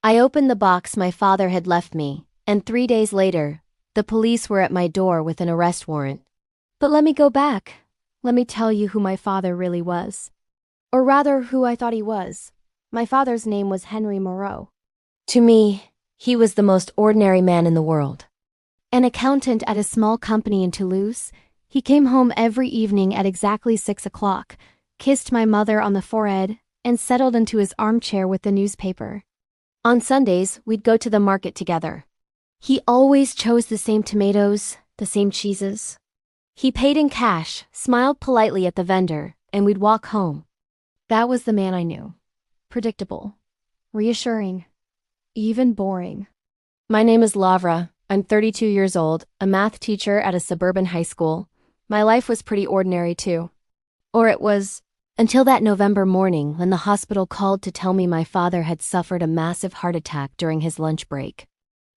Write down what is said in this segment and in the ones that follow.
I opened the box my father had left me, and 3 days later, the police were at my door with an arrest warrant. But let me go back. Let me tell you who my father really was. Or rather, who I thought he was. My father's name was Henri Moreau. To me, he was the most ordinary man in the world. An accountant at a small company in Toulouse, he came home every evening at exactly 6 o'clock, kissed my mother on the forehead, and settled into his armchair with the newspaper. On Sundays, we'd go to the market together. He always chose the same tomatoes, the same cheeses. He paid in cash, smiled politely at the vendor, and we'd walk home. That was the man I knew. Predictable. Reassuring. Even boring. My name is Lavra. I'm 32 years old, a math teacher at a suburban high school. My life was pretty ordinary too. Or it was, until that November morning when the hospital called to tell me my father had suffered a massive heart attack during his lunch break.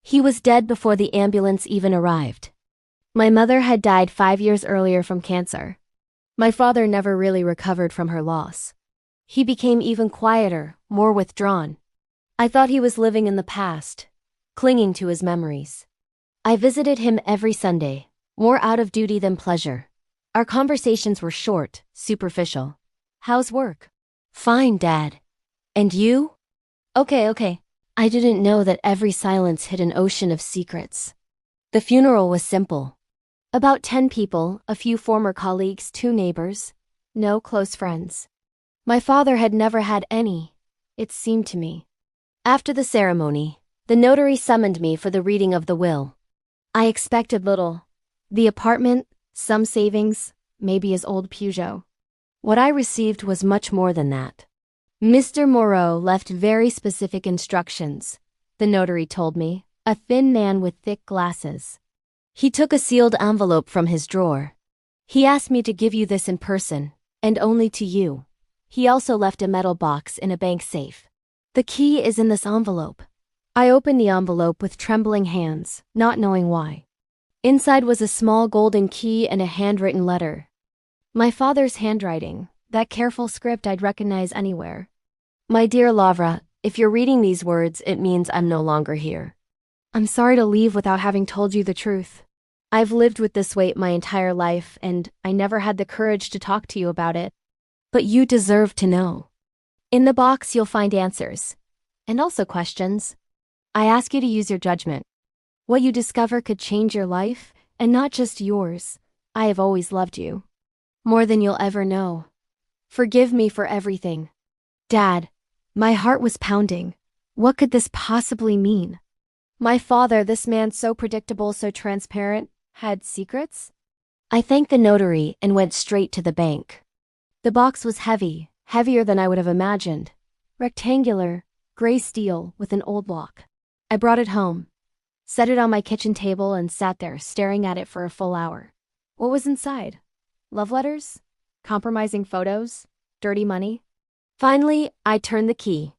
He was dead before the ambulance even arrived. My mother had died 5 years earlier from cancer. My father never really recovered from her loss. He became even quieter, more withdrawn. I thought he was living in the past, clinging to his memories. I visited him every Sunday, more out of duty than pleasure. Our conversations were short, superficial. How's work? Fine, Dad. And you? Okay. I didn't know that every silence hid an ocean of secrets. The funeral was simple. About 10 people, a few former colleagues, 2 neighbors. No close friends. My father had never had any, it seemed to me. After the ceremony, the notary summoned me for the reading of the will. I expected little. The apartment, some savings, maybe his old Peugeot. What I received was much more than that. Mr. Moreau left very specific instructions, the notary told me, a thin man with thick glasses. He took a sealed envelope from his drawer. He asked me to give you this in person, and only to you. He also left a metal box in a bank safe. The key is in this envelope. I opened the envelope with trembling hands, not knowing why. Inside was a small golden key and a handwritten letter. My father's handwriting, that careful script I'd recognize anywhere. My dear Lavra, if you're reading these words, it means I'm no longer here. I'm sorry to leave without having told you the truth. I've lived with this weight my entire life, and I never had the courage to talk to you about it. But you deserve to know. In the box, you'll find answers. And also questions. I ask you to use your judgment. What you discover could change your life, and not just yours. I have always loved you. More than you'll ever know. Forgive me for everything. Dad, my heart was pounding. What could this possibly mean? My father, this man so predictable, so transparent, had secrets? I thanked the notary and went straight to the bank. The box was heavy, heavier than I would have imagined. Rectangular, gray steel with an old lock. I brought it home, set it on my kitchen table, and sat there staring at it for a full hour. What was inside? Love letters? Compromising photos? Dirty money? Finally, I turned the key.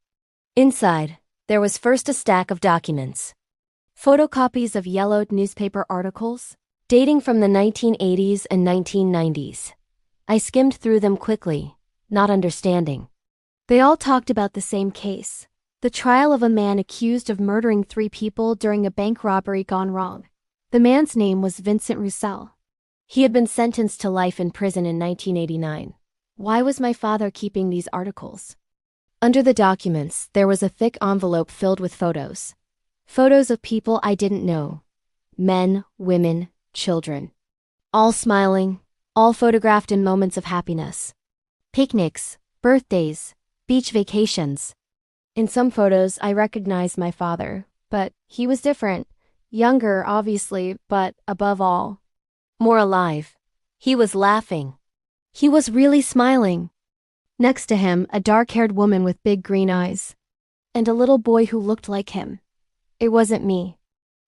Inside, there was first a stack of documents. Photocopies of yellowed newspaper articles, dating from the 1980s and 1990s. I skimmed through them quickly, not understanding. They all talked about the same case, the trial of a man accused of murdering 3 people during a bank robbery gone wrong. The man's name was Vincent Roussel. He had been sentenced to life in prison in 1989. Why was my father keeping these articles? Under the documents, there was a thick envelope filled with photos. Photos of people I didn't know. Men, women, children. All smiling, all photographed in moments of happiness. Picnics, birthdays, beach vacations. In some photos, I recognized my father, but he was different. Younger, obviously, but above all, more alive. He was laughing. He was really smiling. Next to him, a dark-haired woman with big green eyes. And a little boy who looked like him. It wasn't me.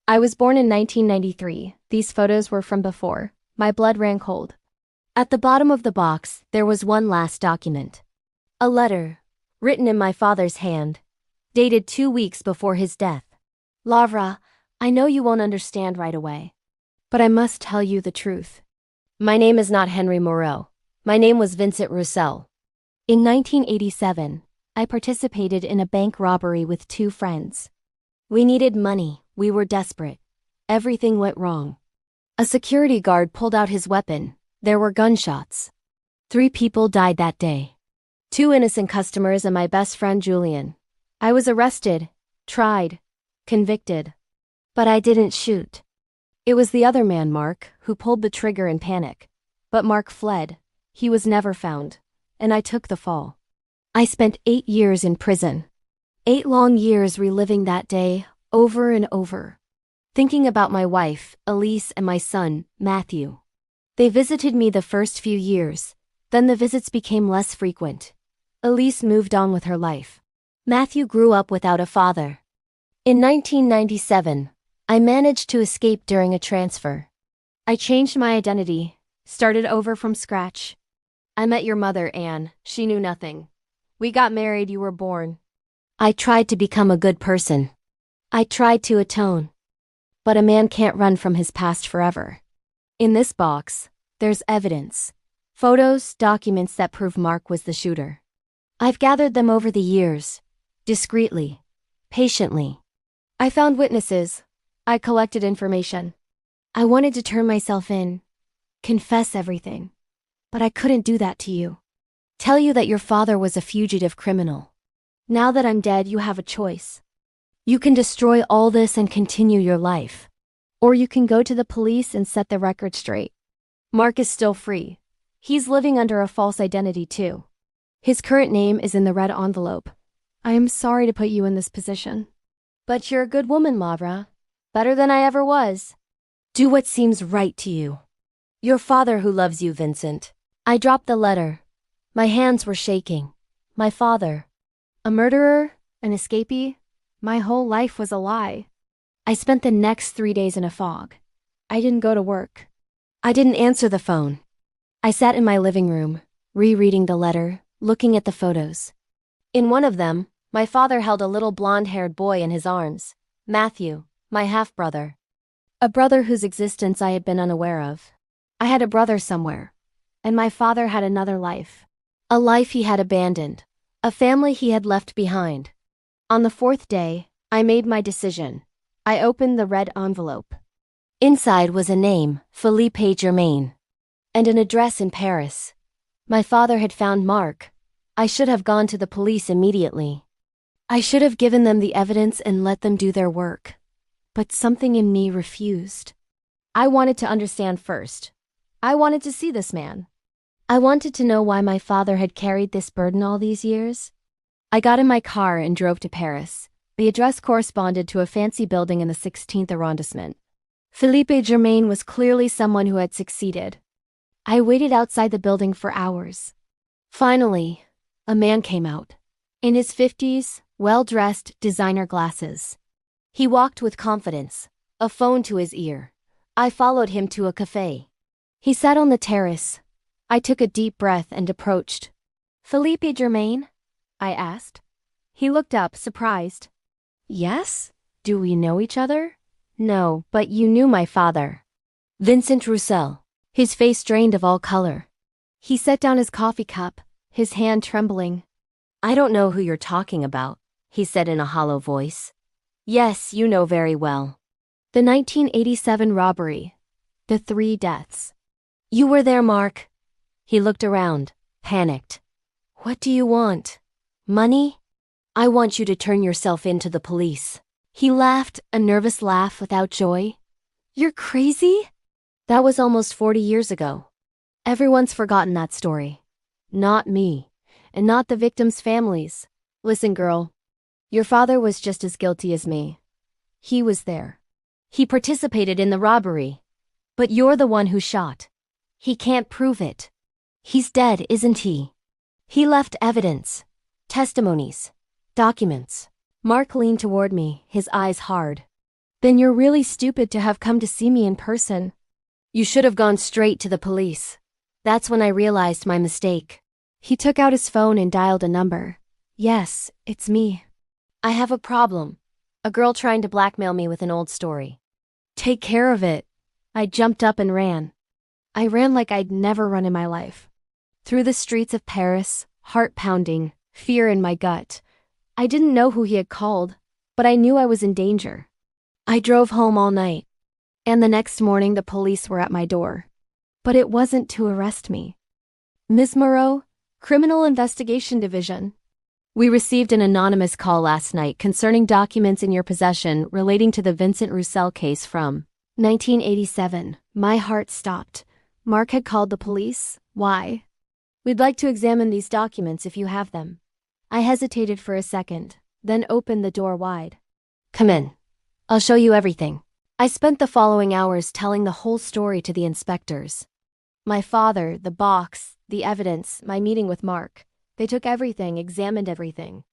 I was born in 1993. These photos were from before. My blood ran cold. At the bottom of the box, there was one last document. A letter, written in my father's hand, dated 2 weeks before his death. Lavra, I know you won't understand right away, but I must tell you the truth. My name is not Henri Moreau. My name was Vincent Roussel. In 1987, I participated in a bank robbery with 2 friends. We needed money, we were desperate. Everything went wrong. A security guard pulled out his weapon. There were gunshots. 3 people died that day. 2 innocent customers and my best friend Julian. I was arrested, tried, convicted. But I didn't shoot. It was the other man, Marc, who pulled the trigger in panic. But Marc fled. He was never found. And I took the fall. I spent 8 years in prison. 8 long years reliving that day, over and over. Thinking about my wife, Elise, and my son, Matthew. They visited me the first few years. Then the visits became less frequent. Elise moved on with her life. Matthew grew up without a father. In 1997, I managed to escape during a transfer. I changed my identity, started over from scratch. I met your mother, Anne. She knew nothing. We got married, you were born. I tried to become a good person. I tried to atone. But a man can't run from his past forever. In this box, there's evidence. Photos, documents that prove Marc was the shooter. I've gathered them over the years. Discreetly. Patiently. I found witnesses. I collected information. I wanted to turn myself in. Confess everything. But I couldn't do that to you. Tell you that your father was a fugitive criminal. Now that I'm dead, you have a choice. You can destroy all this and continue your life. Or you can go to the police and set the record straight. Marc is still free. He's living under a false identity too. His current name is in the red envelope. I am sorry to put you in this position. But you're a good woman, Mavra. Better than I ever was. Do what seems right to you. Your father who loves you, Vincent. I dropped the letter. My hands were shaking. My father. A murderer? An escapee? My whole life was a lie. I spent the next 3 days in a fog. I didn't go to work. I didn't answer the phone. I sat in my living room, rereading the letter, looking at the photos. In one of them, my father held a little blonde-haired boy in his arms, Matthew, my half-brother. A brother whose existence I had been unaware of. I had a brother somewhere, and my father had another life. A life he had abandoned, a family he had left behind. On the 4th day, I made my decision. I opened the red envelope. Inside was a name, Philippe Germain, and an address in Paris. My father had found Marc. I should have gone to the police immediately. I should have given them the evidence and let them do their work. But something in me refused. I wanted to understand first. I wanted to see this man. I wanted to know why my father had carried this burden all these years. I got in my car and drove to Paris. The address corresponded to a fancy building in the 16th arrondissement. Philippe Germain was clearly someone who had succeeded. I waited outside the building for hours. Finally, a man came out. In his 50s, well-dressed, designer glasses. He walked with confidence, a phone to his ear. I followed him to a cafe. He sat on the terrace. I took a deep breath and approached. Philippe Germain? I asked. He looked up, surprised. Yes? Do we know each other? No, but you knew my father. Vincent Roussel, his face drained of all color. He set down his coffee cup, his hand trembling. I don't know who you're talking about, he said in a hollow voice. Yes, you know very well. The 1987 robbery. The 3 deaths. You were there, Marc. He looked around, panicked. What do you want? Money? I want you to turn yourself in to the police. He laughed, a nervous laugh without joy. You're crazy? That was almost 40 years ago. Everyone's forgotten that story. Not me, and not the victims' families. Listen, girl. Your father was just as guilty as me. He was there. He participated in the robbery. But you're the one who shot. He can't prove it. He's dead, isn't he? He left evidence, testimonies, documents. Marc leaned toward me, his eyes hard. Then you're really stupid to have come to see me in person. You should have gone straight to the police. That's when I realized my mistake. He took out his phone and dialed a number. Yes, it's me. I have a problem. A girl trying to blackmail me with an old story. Take care of it. I jumped up and ran. I ran like I'd never run in my life. Through the streets of Paris, heart pounding, fear in my gut. I didn't know who he had called, but I knew I was in danger. I drove home all night, and the next morning the police were at my door. But it wasn't to arrest me. Ms. Moreau, Criminal Investigation Division. We received an anonymous call last night concerning documents in your possession relating to the Vincent Roussel case from 1987. My heart stopped. Marc had called the police. Why? We'd like to examine these documents if you have them. I hesitated for a second, then opened the door wide. Come in. I'll show you everything. I spent the following hours telling the whole story to the inspectors. My father, the box, the evidence, my meeting with Marc. They took everything, examined everything.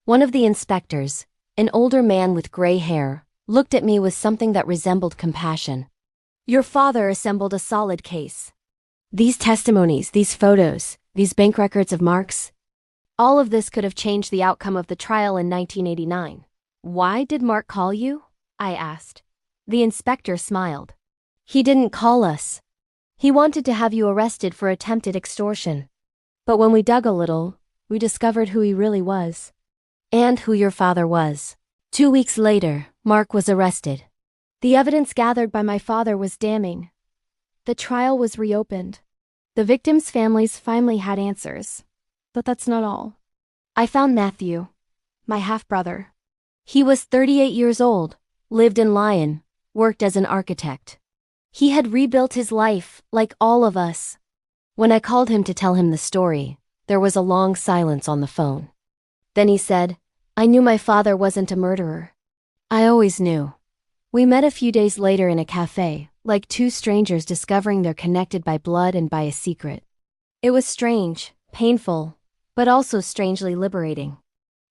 One of the inspectors, an older man with gray hair, looked at me with something that resembled compassion. Your father assembled a solid case. These testimonies, these photos, these bank records of Marc's, all of this could have changed the outcome of the trial in 1989. Why did Marc call you? I asked. The inspector smiled. He didn't call us. He wanted to have you arrested for attempted extortion. But when we dug a little, we discovered who he really was. And who your father was. 2 weeks later, Marc was arrested. The evidence gathered by my father was damning. The trial was reopened. The victims' families finally had answers. But that's not all. I found Matthew, my half-brother. He was 38 years old, lived in Lyon, worked as an architect. He had rebuilt his life, like all of us. When I called him to tell him the story, there was a long silence on the phone. Then he said, I knew my father wasn't a murderer. I always knew. We met a few days later in a cafe, like two strangers discovering they're connected by blood and by a secret. It was strange, painful, but also strangely liberating.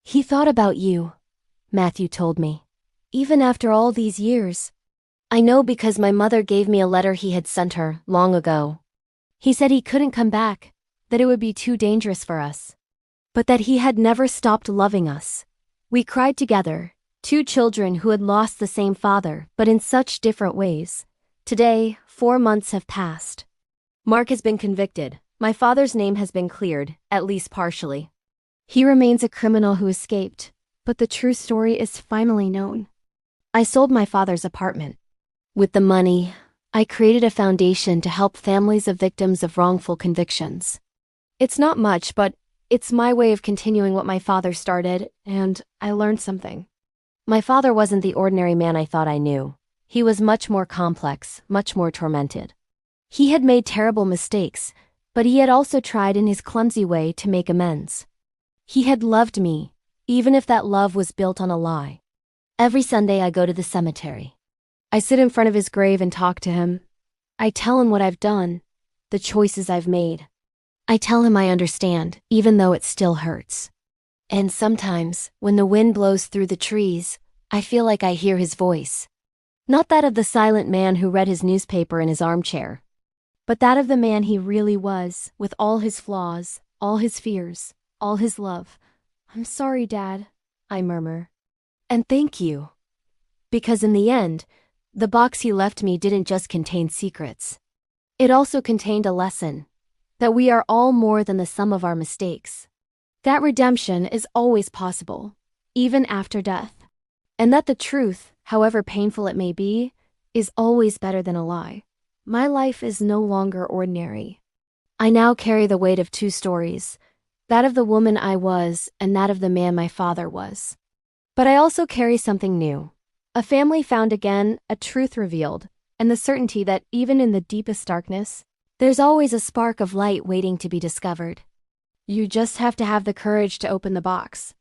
He thought about you, Matthew told me. Even after all these years. I know because my mother gave me a letter he had sent her long ago. He said he couldn't come back, that it would be too dangerous for us. But that he had never stopped loving us. We cried together, two children who had lost the same father, but in such different ways. Today, 4 months have passed. Marc has been convicted. My father's name has been cleared, at least partially. He remains a criminal who escaped, but the true story is finally known. I sold my father's apartment. With the money, I created a foundation to help families of victims of wrongful convictions. It's not much, but it's my way of continuing what my father started, and I learned something. My father wasn't the ordinary man I thought I knew. He was much more complex, much more tormented. He had made terrible mistakes, but he had also tried in his clumsy way to make amends. He had loved me, even if that love was built on a lie. Every Sunday I go to the cemetery. I sit in front of his grave and talk to him. I tell him what I've done, the choices I've made. I tell him I understand, even though it still hurts. And sometimes, when the wind blows through the trees, I feel like I hear his voice. Not that of the silent man who read his newspaper in his armchair, but that of the man he really was, with all his flaws, all his fears, all his love. I'm sorry, Dad, I murmur. And thank you. Because in the end, the box he left me didn't just contain secrets. It also contained a lesson, that we are all more than the sum of our mistakes. That redemption is always possible, even after death. And that the truth, however painful it may be, is always better than a lie. My life is no longer ordinary. I now carry the weight of two stories, that of the woman I was and that of the man my father was. But I also carry something new. A family found again, a truth revealed, and the certainty that even in the deepest darkness, there's always a spark of light waiting to be discovered. You just have to have the courage to open the box.